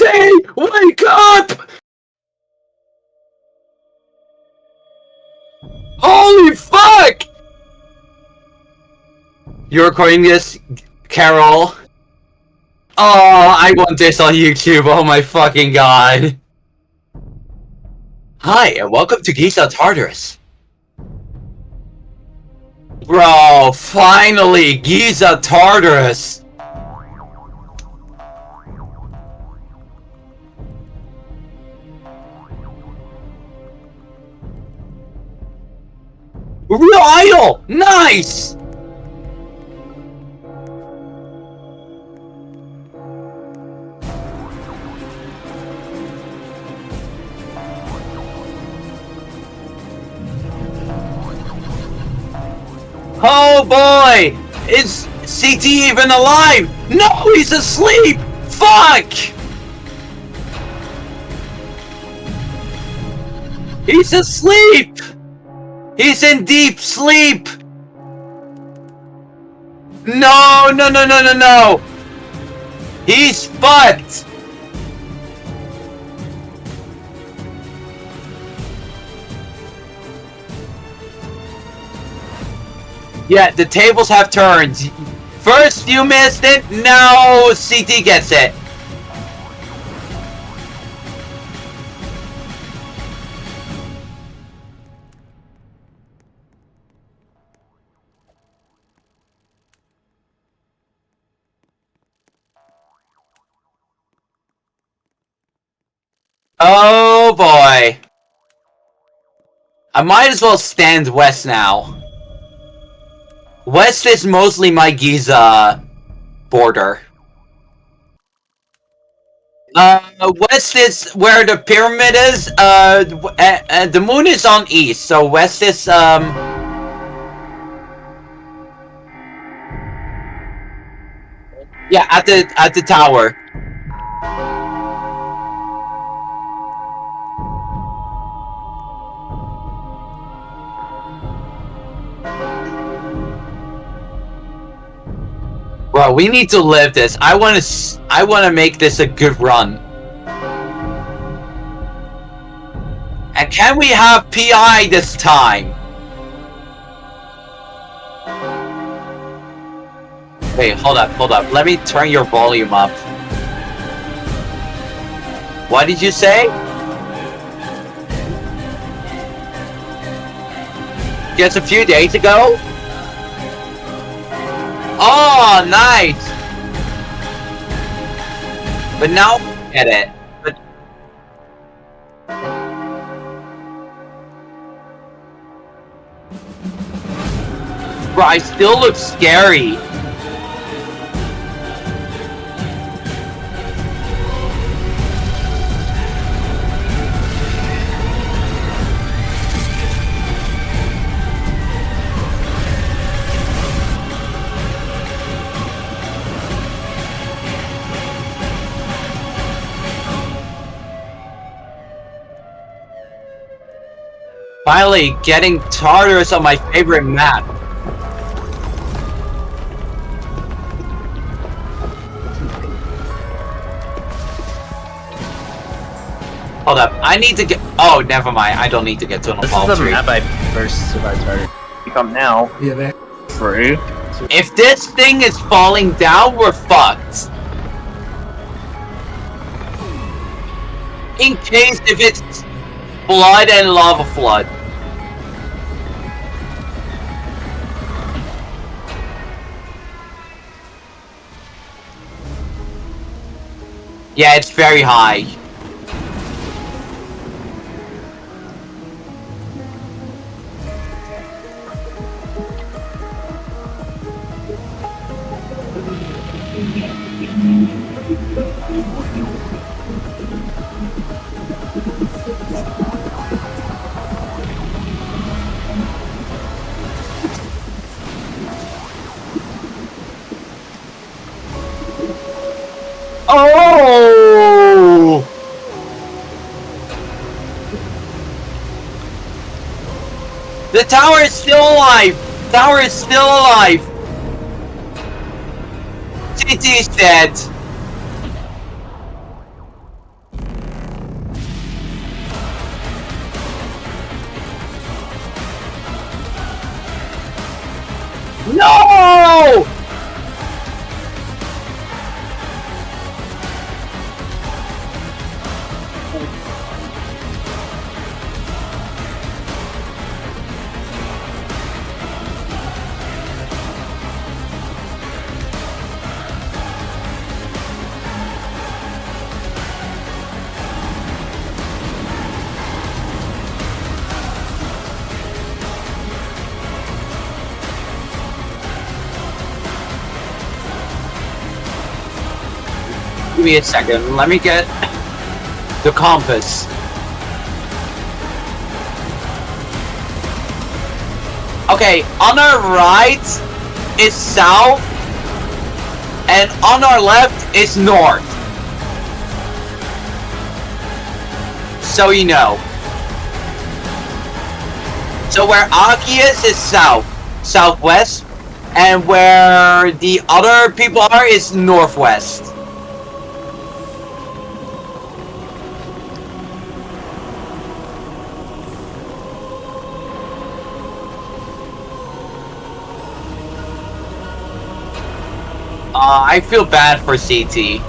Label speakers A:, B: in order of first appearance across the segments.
A: CT! Wake up! Holy fuck! You're recording this, Carol? Oh, I want this on YouTube, oh my fucking god. Hi, and welcome to Giza Tartarus. Bro, finally, Giza Tartarus! Real idol! Nice! Oh boy! Is CT even alive? No, he's asleep! Fuck! He's asleep! He's in deep sleep! No, no, no, no, no, no! He's fucked! Yeah, the tables have turned. First you missed it, now CT gets it. Oh boy. I might as well stand west now. West is mostly my Giza border. West is where the pyramid is. The moon is on east, so west is yeah, at the tower. Bro, we need to live this. I wanna make this a good run. And can we have PI this time? Wait, hold up. Let me turn your volume up. What did you say? Just a few days ago? Oh, nice! But now, get it. But bro, I still look scary. Finally, getting Tartarus on my favorite map. Hold up, I need to get. Oh, never mind. I don't need to get to an palm tree.
B: This is the map I first survived Tartarus. Come now.
C: Yeah, man.
B: Free.
A: If this thing is falling down, we're fucked. In case if it's blood and lava flood. Yeah, it's very high. Oh! The tower is still alive! Tower is still alive! CT is dead. Give me a second. Let me get the compass. Okay, on our right is south, and on our left is north. So you know. So where Aki is south, southwest, and where the other people are is northwest. I feel bad for CT.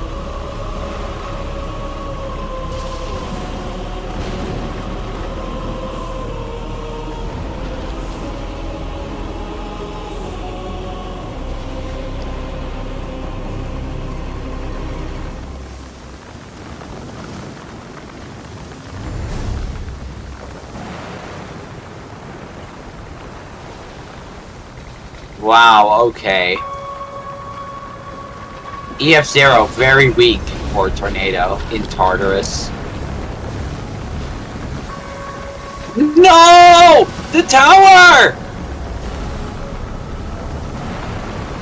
A: Wow, okay. EF0, very weak for tornado in Tartarus. No! The tower!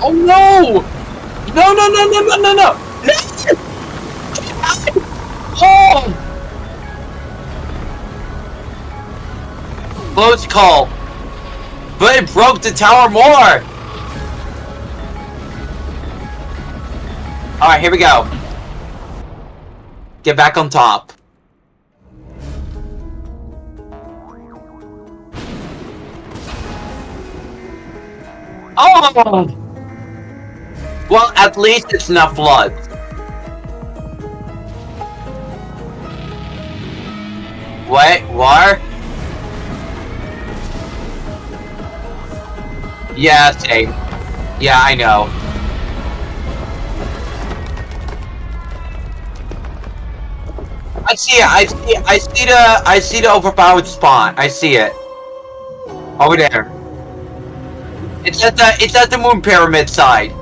A: Oh no! No, no, no, no, no, no, no! Oh! Close call. But it broke the tower more! Alright, here we go. Get back on top. Oh! Well, at least it's not flood. Wait, what? Yeah, same. Yeah, I know. I see it. I see the overpowered spawn. I see it. Over there. It's at the moon pyramid side.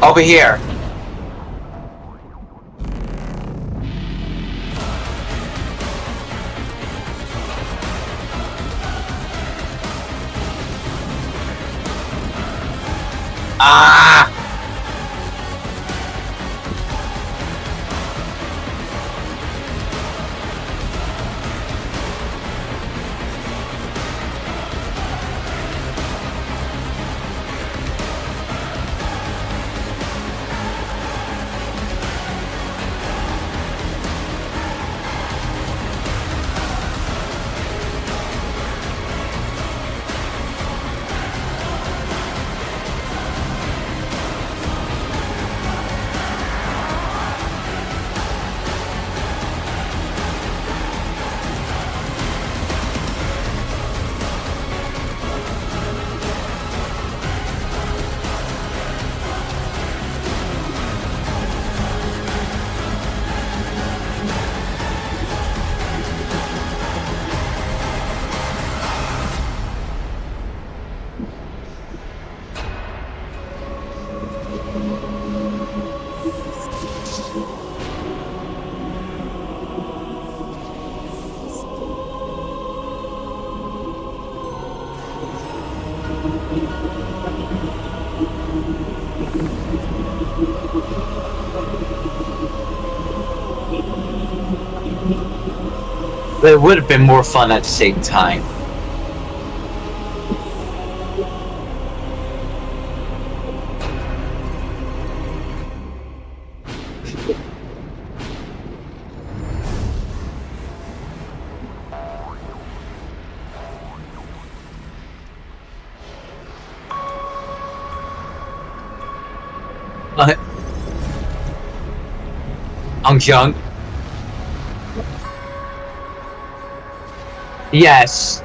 A: Over here. Ah! But it would have been more fun at the same time. Jung. Yes.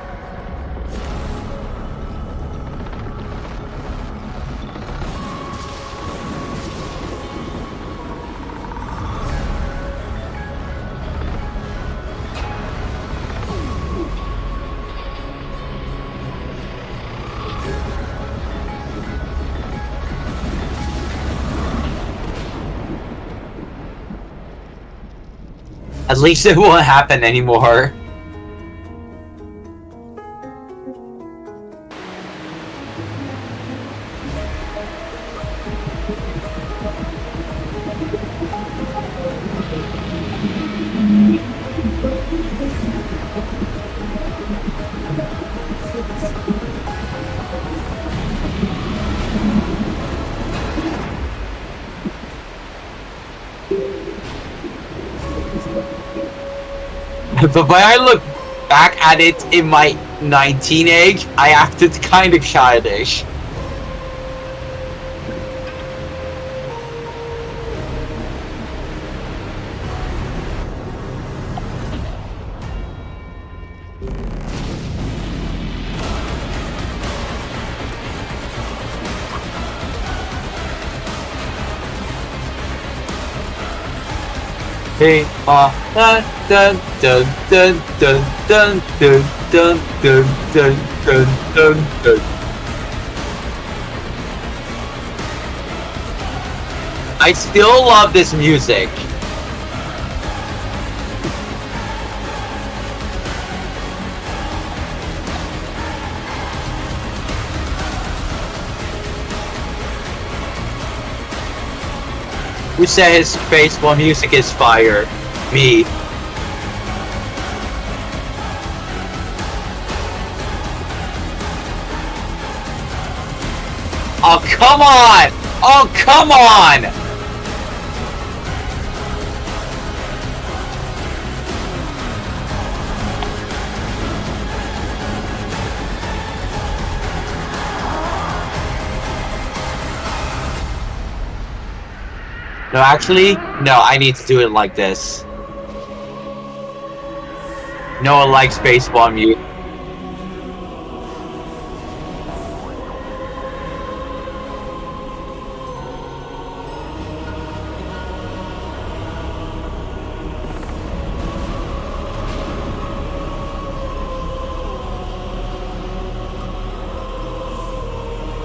A: At least it won't happen anymore. But when I look back at it in my 19 age, I acted kind of childish. Hey, dun dun dun dun dun dun dun dun dun dun dun dun dun. I still love this music. Who says baseball music is fire? Me. Oh, come on! Oh, come on! No, actually, no, I need to do it like this. No one likes baseball music.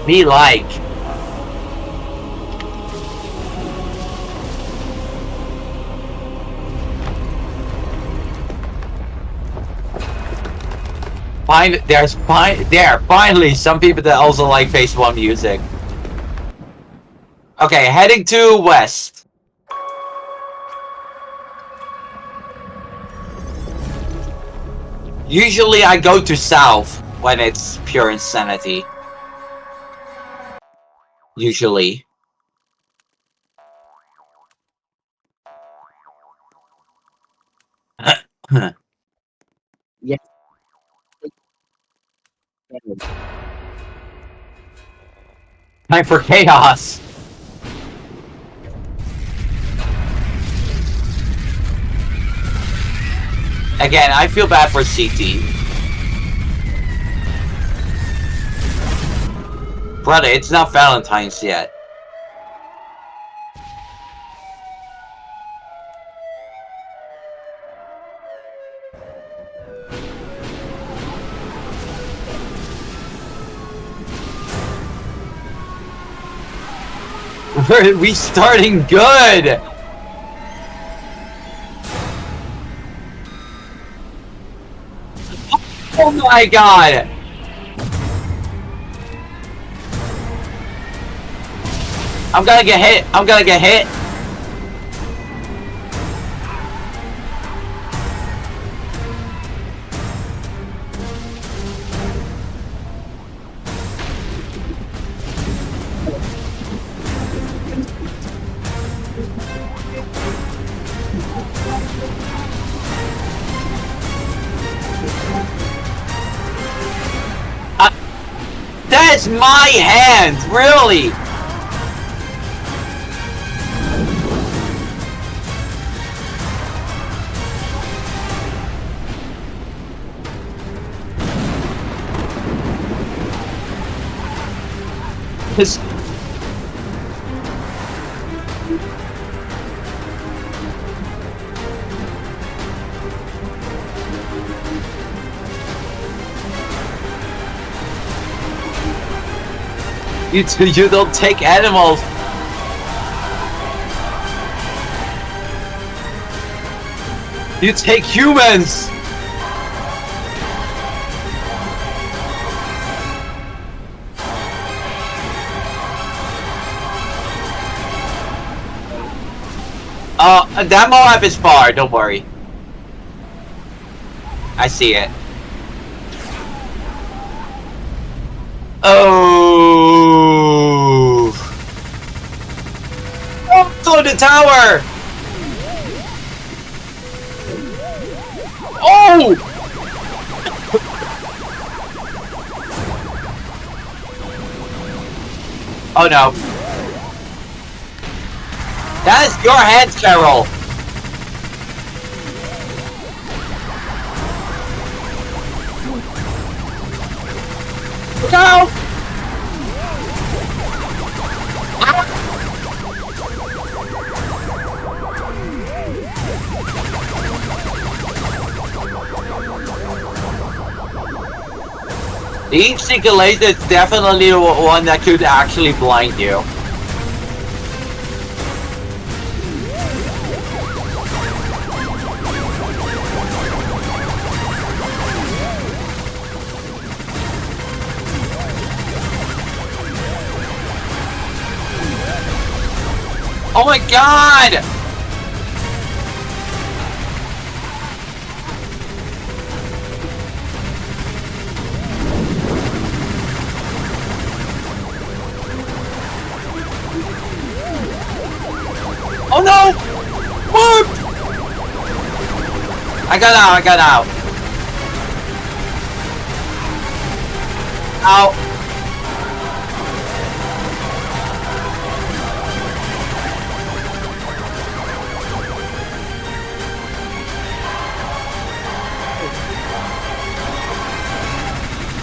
A: Me like. There are finally some people that also like baseball music. Okay, heading to west. Usually I go to south when it's pure insanity. Usually. Yeah. Time for chaos. Again, I feel bad for CT. Brother, it's not Valentine's yet. We starting good. Oh my god. I'm gonna get hit. I'm gonna get hit. That's my hand, really. This you don't take animals. You take humans! That Moab is far, don't worry. I see it. Oh! Oh, the tower! Oh! Oh no. That is your hands, Carol! Look out! The heat seeker laser is definitely the one that could actually blind you. Oh my god! Oh no! Move! I got out, I got out. Ow.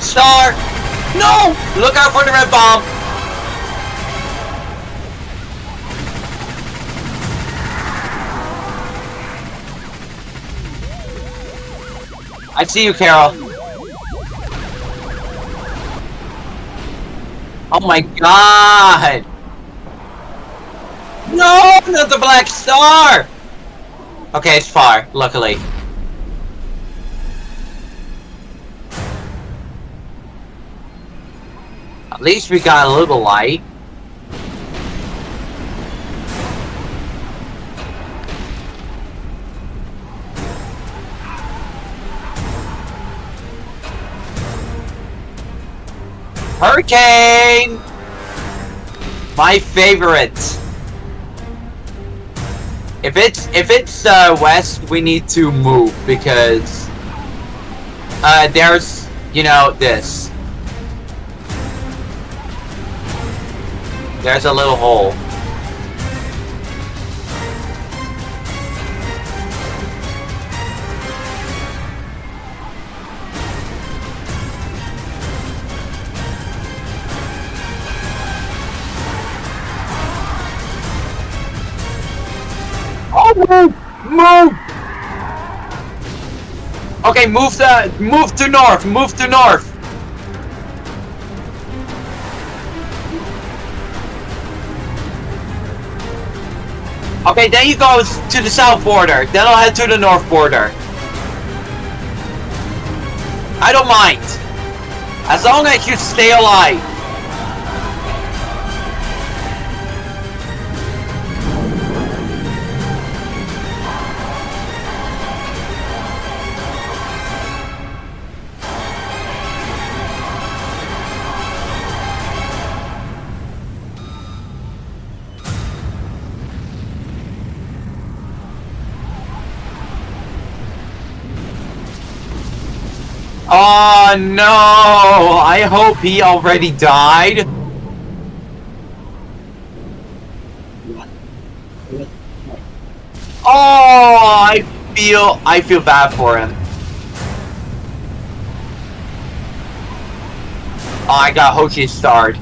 A: Star! No! Look out for the red bomb! I see you, Carol. Oh my god! No! Not the black star! Okay, it's far, luckily. At least we got a little light. Hurricane! My favorite. If it's west, we need to move because there's, you know, this. There's a little hole. Oh, move! Okay, move to north. Move to north. Okay, then you go to the south border. Then I'll head to the north border. I don't mind. As long as you stay alive. Oh no! I hope he already died. Oh, I feel bad for him. Oh, I got Hoshi starred.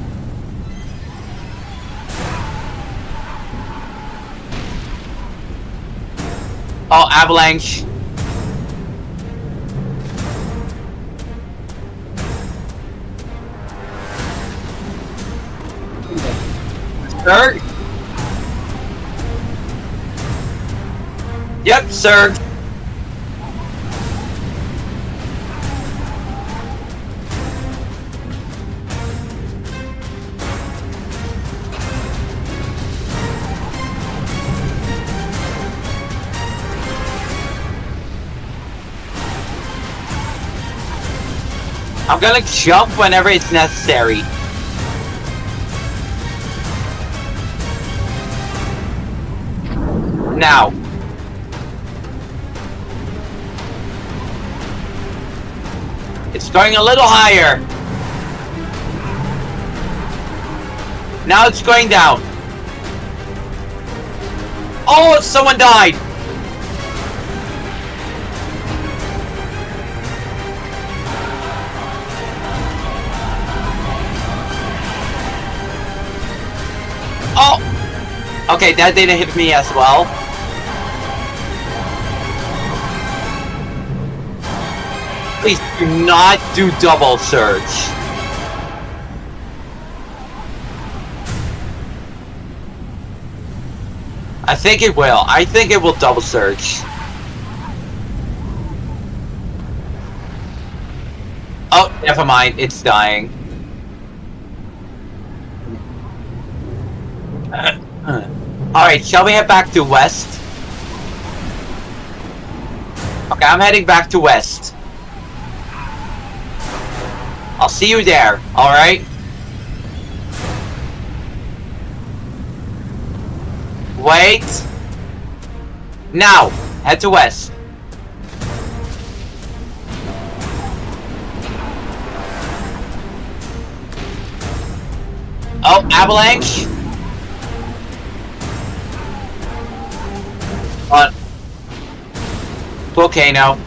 A: Oh, avalanche. Sir? Yep, sir. I'm gonna jump whenever it's necessary. Now. It's going a little higher. Now it's going down. Oh, someone died. Oh! Okay, that didn't hit me as well. Please do not do double search. I think it will. I think it will double search. Oh, never mind. It's dying. Alright, shall we head back to west? Okay, I'm heading back to west. I'll see you there, alright? Wait. Now, head to west. Oh, avalanche. Volcano.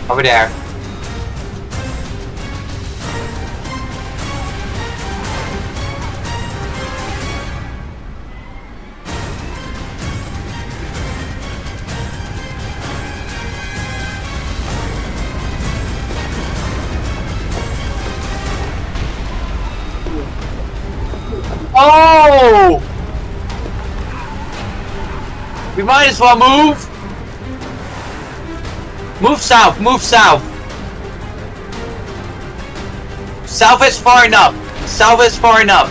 A: Over there. Oh! We might as well move. Move south, move south. South is far enough. South is far enough.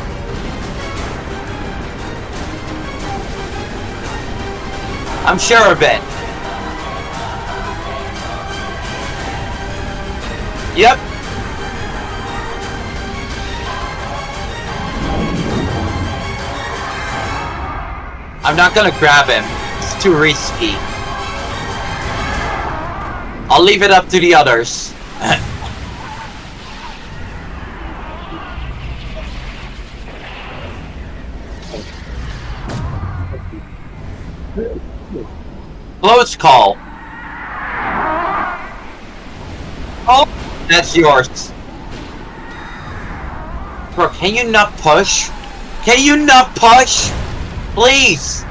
A: I'm sure of it. Yep. I'm not gonna grab him. It's too risky. I'll leave it up to the others. Close call. Oh, that's yours. Bro, can you not push? Can you not push? Please!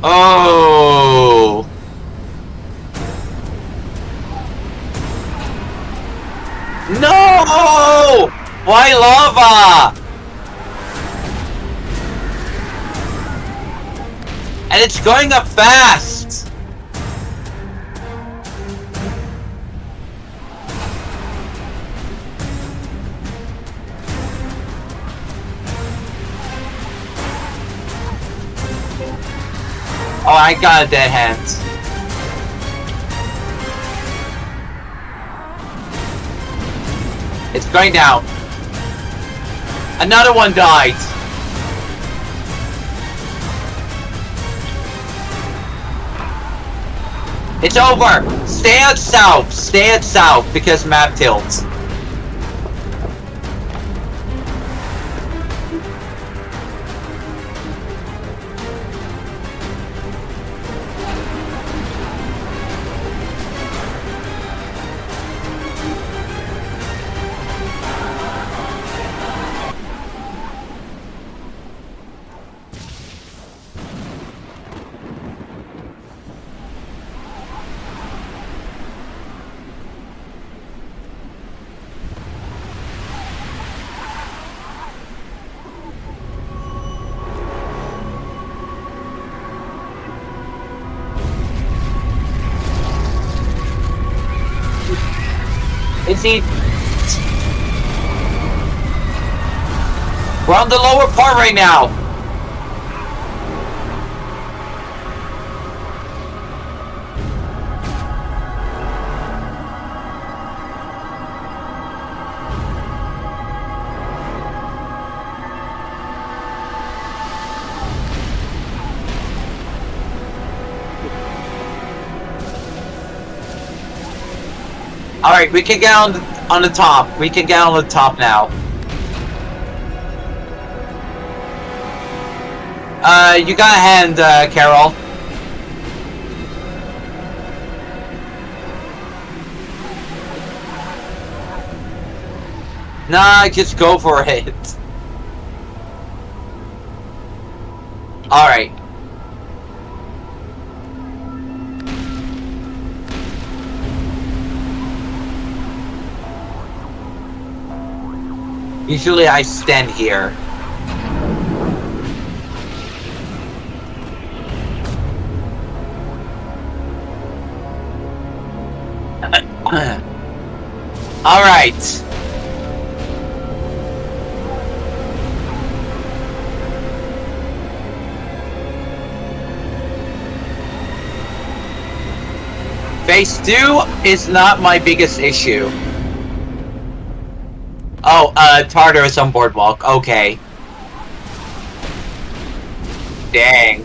A: Oh! No! Why lava? And it's going up fast! Oh, I got a dead hand. It's going down. Another one died. It's over. Stay at south. Stay at south because map tilts. Is he? We're on the lower part right now. Alright, we can get on the top. We can get on the top now. You got a hand, Carol. Nah, just go for it. Alright. Usually I stand here. Alright. Phase 2 is not my biggest issue. Oh, Tartarus on boardwalk. Okay. Dang.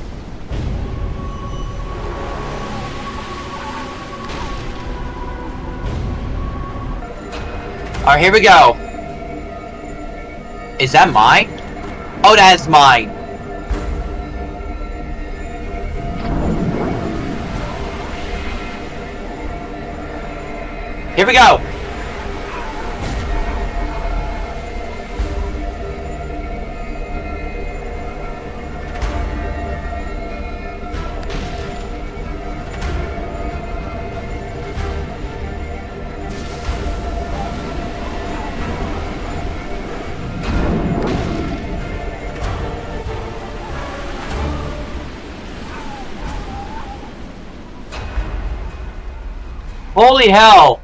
A: Alright, here we go. Is that mine? Oh, that's mine. Here we go. Holy hell!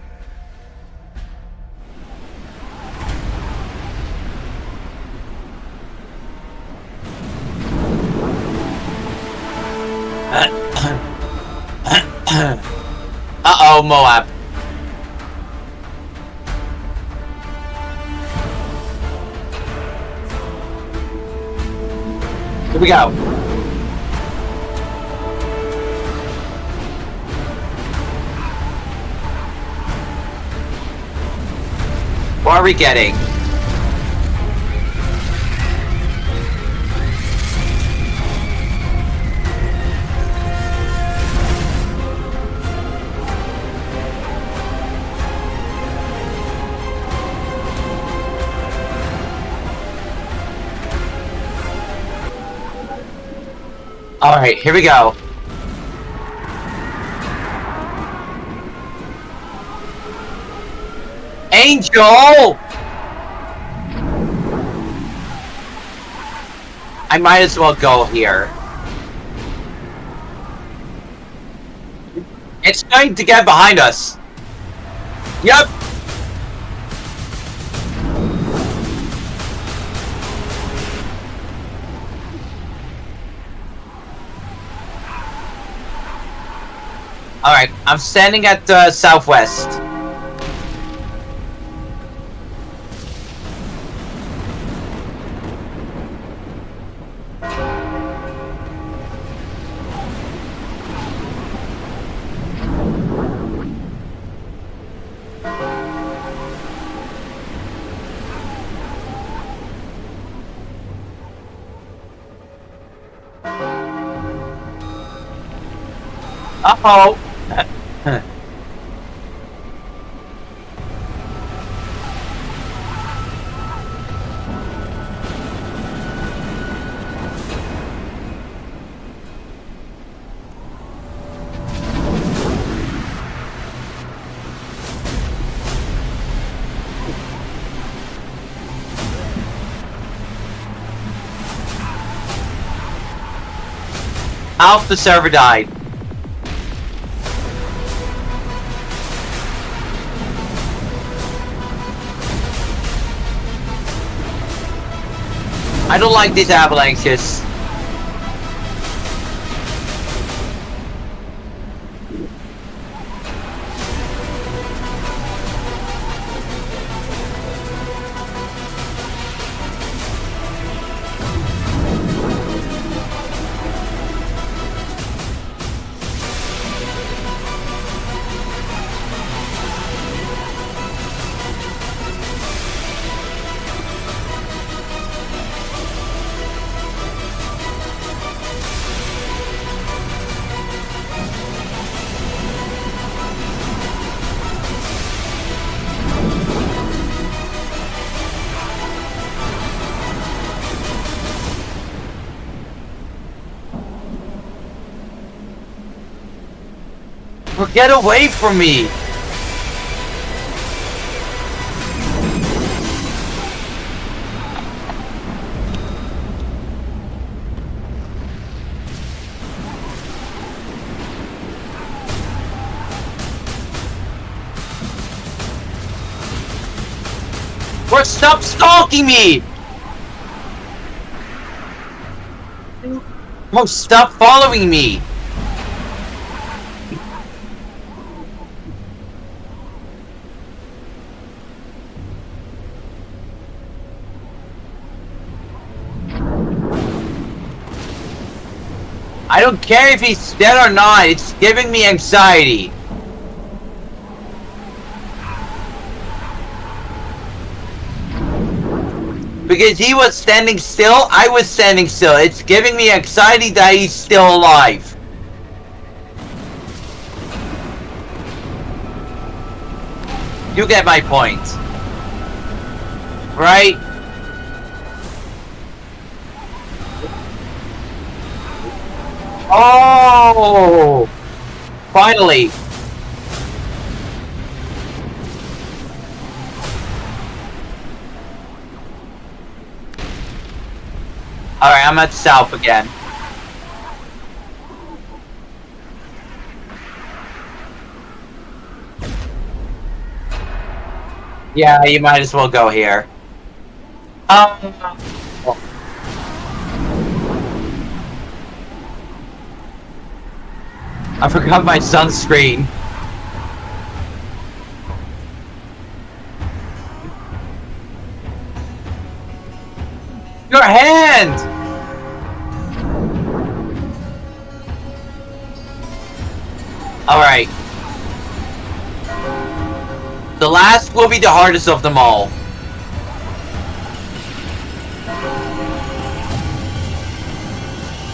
A: Uh-oh, Moab. Here we go. What are we getting? Alright, here we go. Angel! I might as well go here. It's going to get behind us. Yep. Alright, I'm standing at southwest. Uh-oh. Half the server died. I don't like these avalanches. Well, get away from me! Or stop stalking me! Oh, stop following me! I don't care if he's dead or not, it's giving me anxiety. Because he was standing still, I was standing still. It's giving me anxiety that he's still alive. You get my point. Right? Oh! Finally! Alright, I'm at south again. Yeah, you might as well go here. I forgot my sunscreen. Your hand! Alright. The last will be the hardest of them all.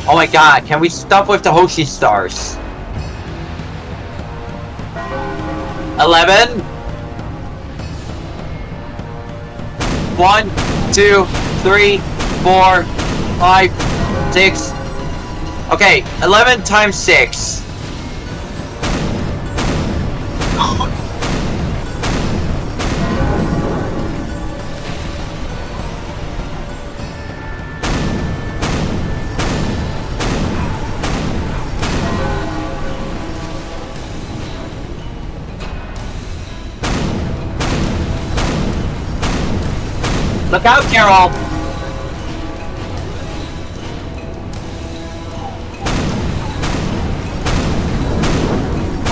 A: Oh my god, can we stop with the Hoshi stars? 11. 1, 2, 3, 4, 5, 6. Okay, 11 times 6. Look out, Carol!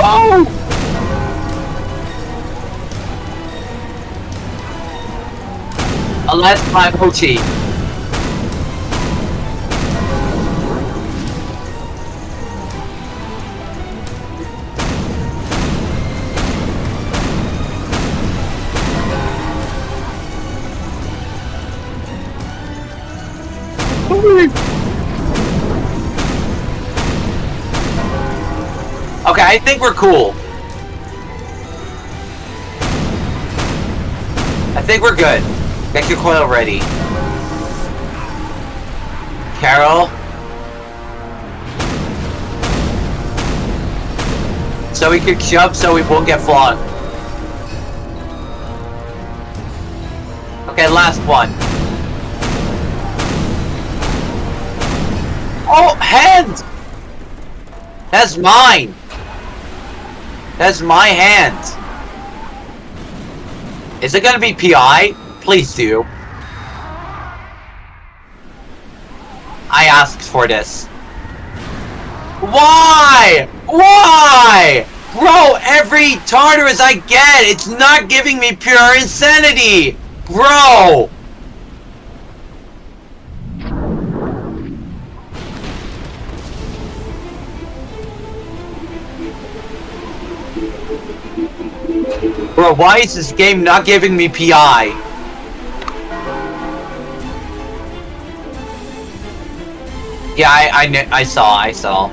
A: Oh! A last 5 Hochi. Okay, I think we're cool. I think we're good. Get your coil ready. Carol? So we can shove so we won't get flogged. Okay, last one. Oh, hand! That's mine! That's my hand! Is it gonna be PI? Please do. I asked for this. Why? Why? Bro, every Tartarus I get, it's not giving me pure insanity! Bro! Bro, why is this game not giving me PI? Yeah, I saw.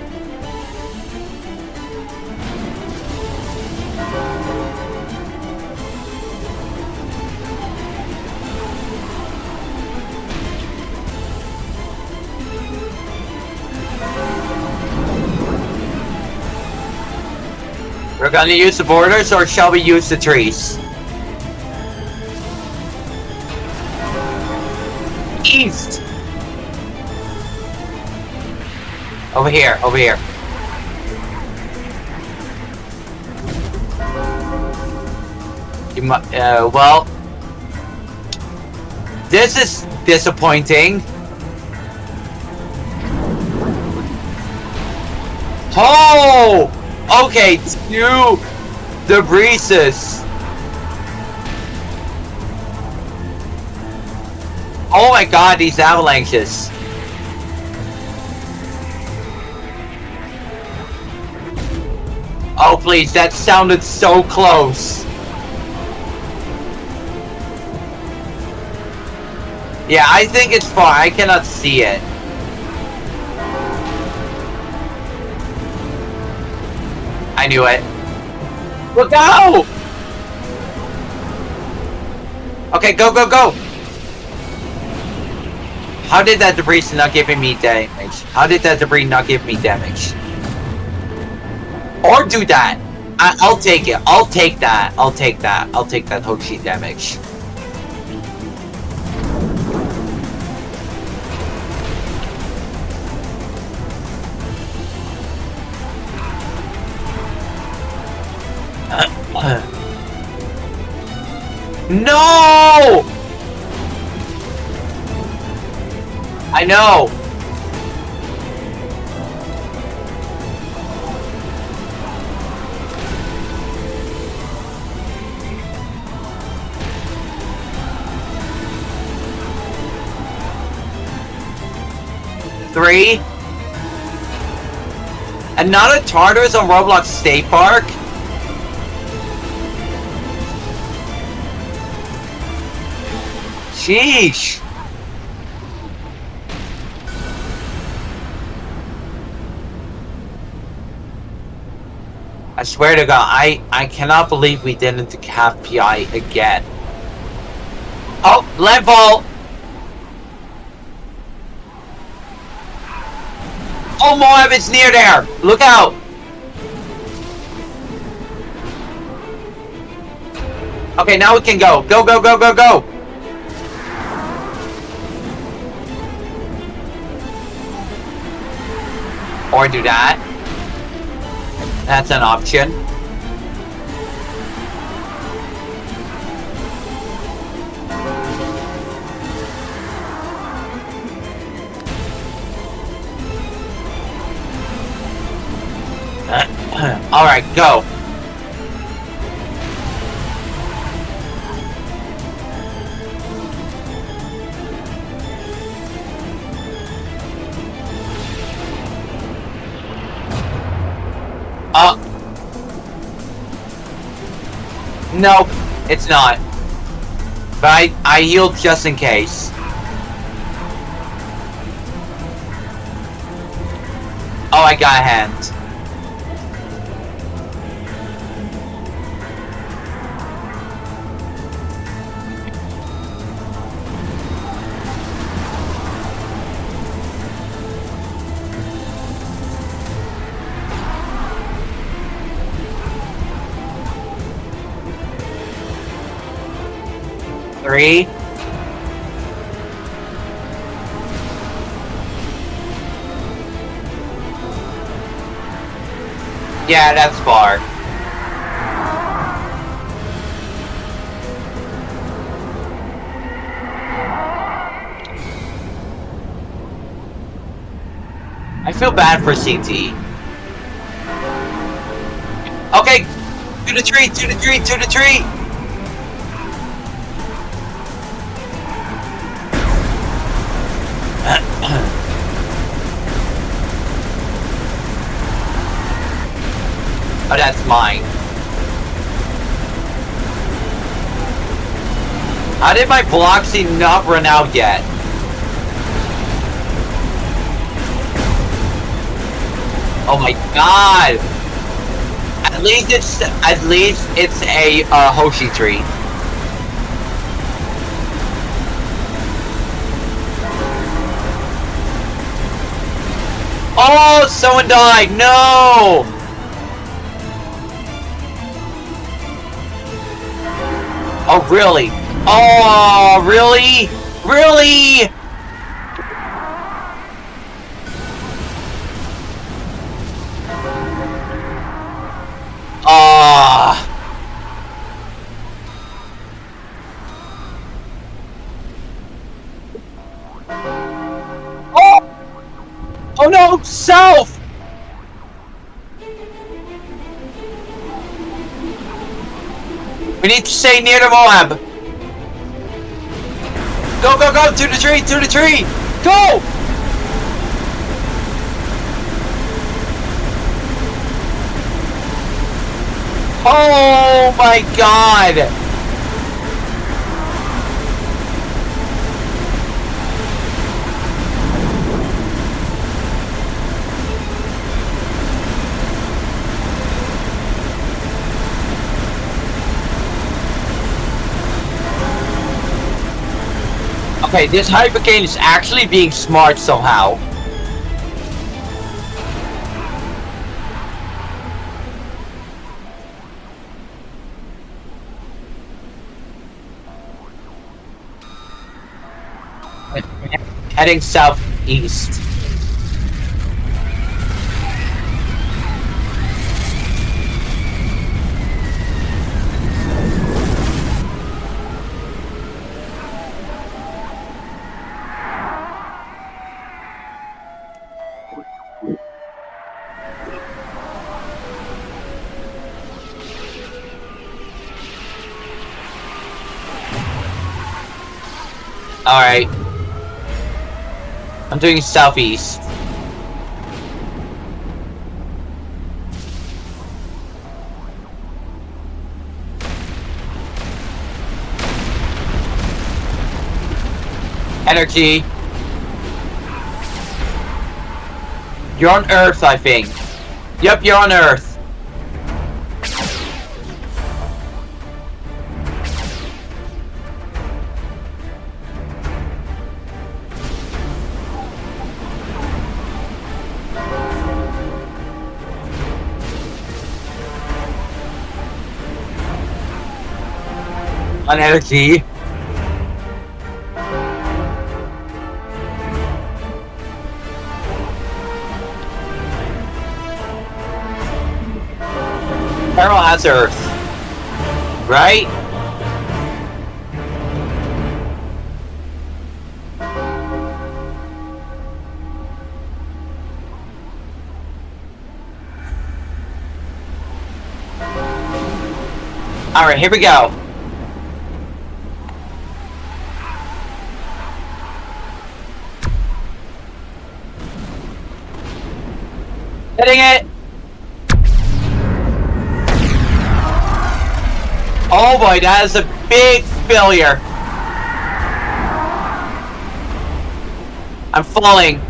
A: We're gonna use the borders, or shall we use the trees? East! Over here, over here. You well... This is disappointing. Oh! Okay, 2 debrises. Oh my god, these avalanches. Oh please, that sounded so close. Yeah, I think it's far. I cannot see it. I knew it. Look out! Okay, go, go, go! How did that debris not give me damage? How did that debris not give me damage? Or do that. I'll take it. I'll take that. I'll take that. I'll take that Hoshi damage. No! I know. Three. And not a Tartarus on Roblox State Park? Sheesh. I swear to God, I cannot believe we didn't have PI again. Oh, landfall! Oh, Moab, it's near there! Look out! Okay, now we can go. Go, go, go, go, go! Or do that. That's an option. Alright, go. No, it's not. But I healed just in case. Oh, I got a hand. Three. Yeah, that's far. I feel bad for CT. Okay, to the tree, to the tree, to the tree! Oh, that's mine. How did my Bloxy not run out yet? Oh my god! At least it's a Hoshi tree. Oh, someone died! No! Oh, really? Oh, really? Really? Ah. Oh! Oh no, Self! We need to stay near the Moab. Go, go, go! To the tree! To the tree! Go! Oh my god! Okay, this Hypercane is actually being smart somehow. Heading southeast. Alright. I'm doing southeast. Energy. You're on Earth, I think. Yep, you're on Earth. On energy. Carol has Earth. Right? Alright, here we go. Hitting it! Oh boy, that is a big failure. I'm falling.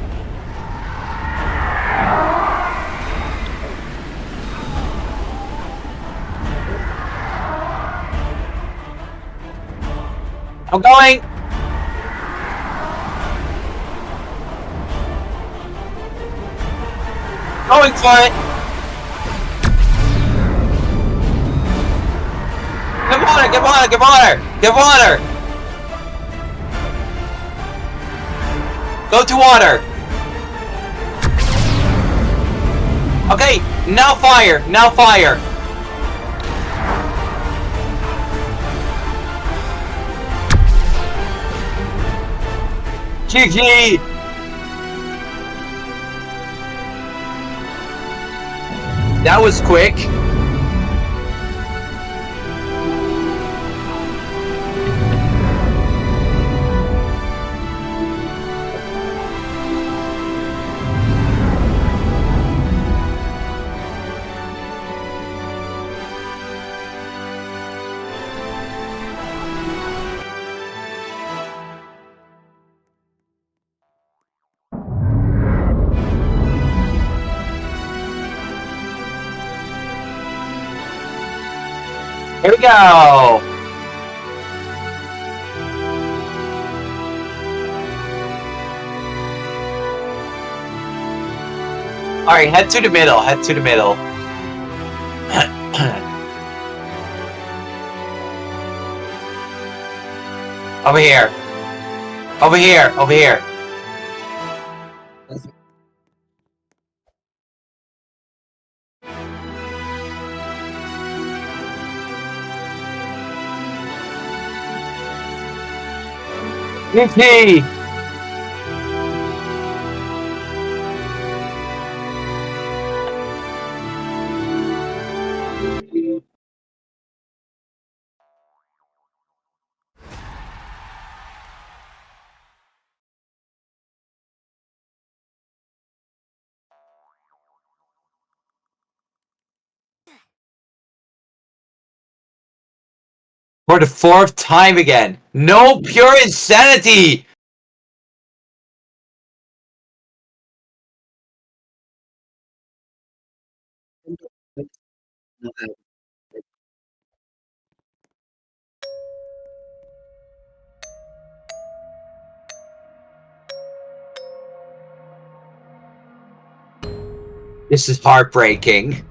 A: I'm going. Going for it. Get water, get water, get water, get water. Go to water. Okay, now fire, now fire. GG. That was quick. Here we go! Alright, head to the middle, head to the middle. Over here. Over here. Over here. Yippee! For the 4th time again. No pure insanity! This is heartbreaking.